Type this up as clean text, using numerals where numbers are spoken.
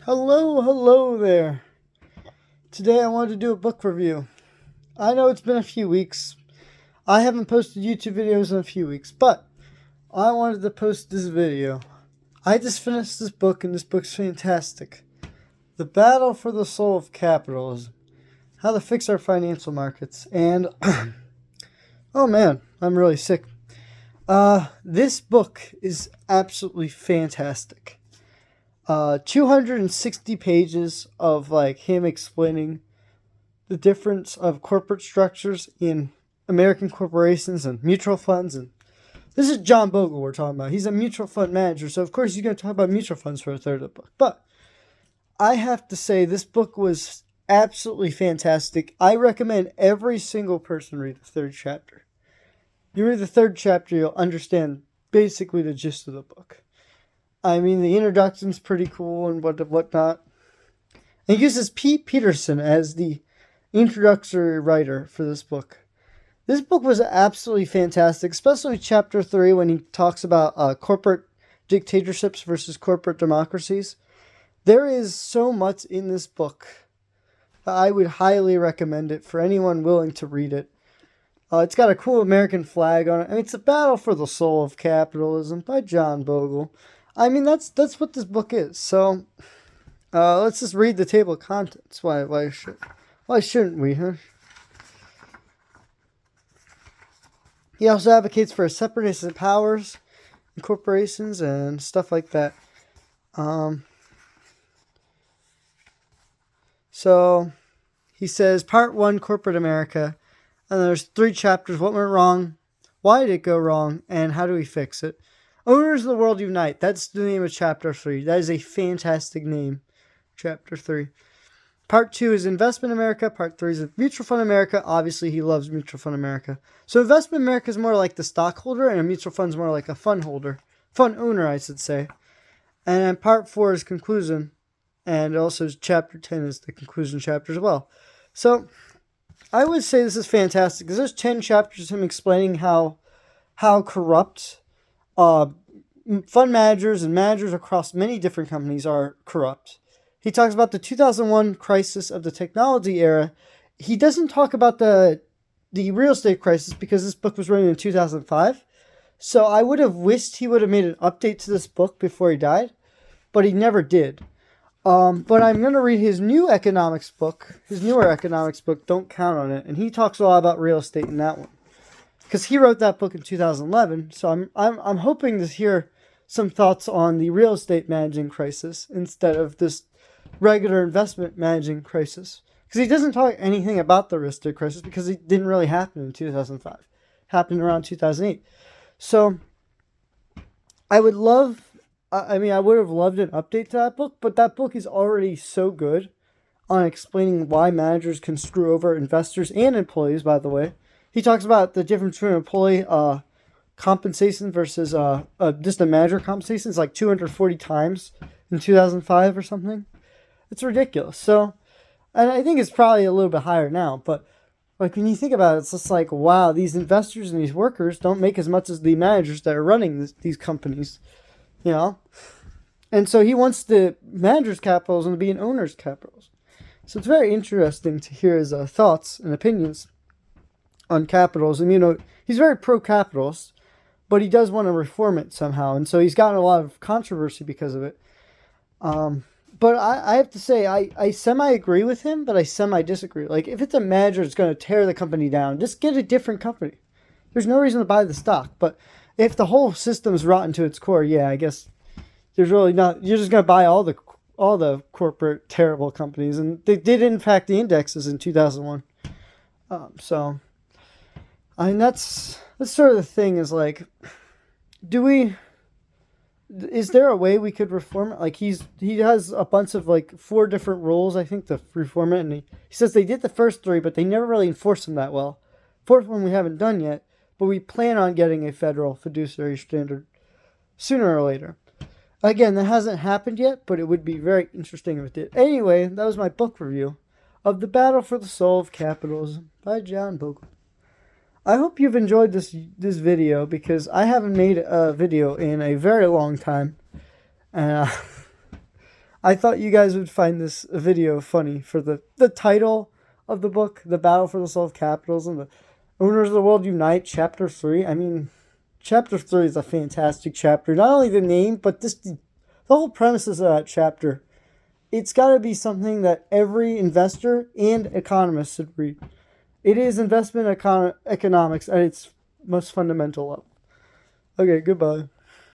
Hello there. Today I wanted to do a book review. I know it's been a few weeks. I haven't posted YouTube videos in a few weeks, but I wanted to post this video. I just finished this book, and this book's fantastic. The Battle for the Soul of Capitalism. How to Fix Our Financial Markets. And, oh man, I'm really sick. This book is absolutely fantastic. 260 pages of him explaining the difference of corporate structures in American corporations and mutual funds. And this is John Bogle we're talking about. He's a mutual fund manager, so of course he's going to talk about mutual funds for a third of the book. But I have to say this book was absolutely fantastic. I recommend every single person read the third chapter. You read the third chapter, you'll understand basically the gist of the book. I mean, the introduction's pretty cool and whatnot. And he uses Pete Peterson as the introductory writer for this book. This book was absolutely fantastic, especially chapter 3 when he talks about corporate dictatorships versus corporate democracies. There is so much in this book that I would highly recommend it for anyone willing to read it. It's got a cool American flag on it. I mean, it's a battle for the soul of capitalism by John Bogle. I mean, that's what this book is. So, let's just read the table of contents. Why shouldn't we, huh? He also advocates for a separation of powers in corporations and stuff like that. So, he says, Part 1, Corporate America. And there's 3 chapters. What went wrong? Why did it go wrong? And how do we fix it? Owners of the World Unite. That's the name of Chapter 3. That is a fantastic name. Chapter 3. Part 2 is Investment America. Part 3 is Mutual Fund America. Obviously, he loves Mutual Fund America. So Investment America is more like the stockholder, and a mutual fund is more like a fund holder. Fund owner, I should say. And then Part 4 is Conclusion. And also Chapter 10 is the conclusion chapter as well. So I would say this is fantastic, because there's 10 chapters of him explaining how corrupt fund managers and managers across many different companies are corrupt. He talks about the 2001 crisis of the technology era. He doesn't talk about the real estate crisis because this book was written in 2005. So I would have wished he would have made an update to this book before he died, but he never did. But I'm going to read his newer economics book, Don't Count on It, and he talks a lot about real estate in that one. Because he wrote that book in 2011, so I'm hoping to hear some thoughts on the real estate managing crisis instead of this regular investment managing crisis. Because he doesn't talk anything about the real estate crisis because it didn't really happen in 2005. It happened around 2008. So I would have loved an update to that book, but that book is already so good on explaining why managers can screw over investors and employees, by the way. He talks about the difference between employee compensation versus just a manager compensation. It's like 240 times in 2005 or something. It's ridiculous. So, and I think it's probably a little bit higher now, but when you think about it, it's just like, wow, these investors and these workers don't make as much as the managers that are running these companies, you know? And so he wants the managers' capitalism to be an owner's capitalism. So it's very interesting to hear his thoughts and opinions on capitalism. You know, he's very pro-capitalist, but he does want to reform it somehow, and so he's gotten a lot of controversy because of it. But I have to say, I semi-agree with him, but I semi-disagree. Like, if it's a manager that's going to tear the company down, just get a different company. There's no reason to buy the stock. But if the whole system's rotten to its core, yeah, I guess there's really not. You're just going to buy all the corporate terrible companies, and they did in fact the indexes in 2001. So I mean, that's sort of the thing, is like, is there a way we could reform it? Like, he has a bunch of 4 different rules, I think, to reform it, and he says they did the first 3, but they never really enforced them that well. 4th one we haven't done yet, but we plan on getting a federal fiduciary standard sooner or later. Again, that hasn't happened yet, but it would be very interesting if it did. Anyway, that was my book review of The Battle for the Soul of Capitalism by John Bogle. I hope you've enjoyed this video, because I haven't made a video in a very long time. And I thought you guys would find this video funny for the title of the book, The Battle for the Soul of Capitalism, the Owners of the World Unite, Chapter 3. I mean, Chapter 3 is a fantastic chapter. Not only the name, but the whole premises of that chapter. It's got to be something that every investor and economist should read. It is investment economics at its most fundamental level. Okay, goodbye.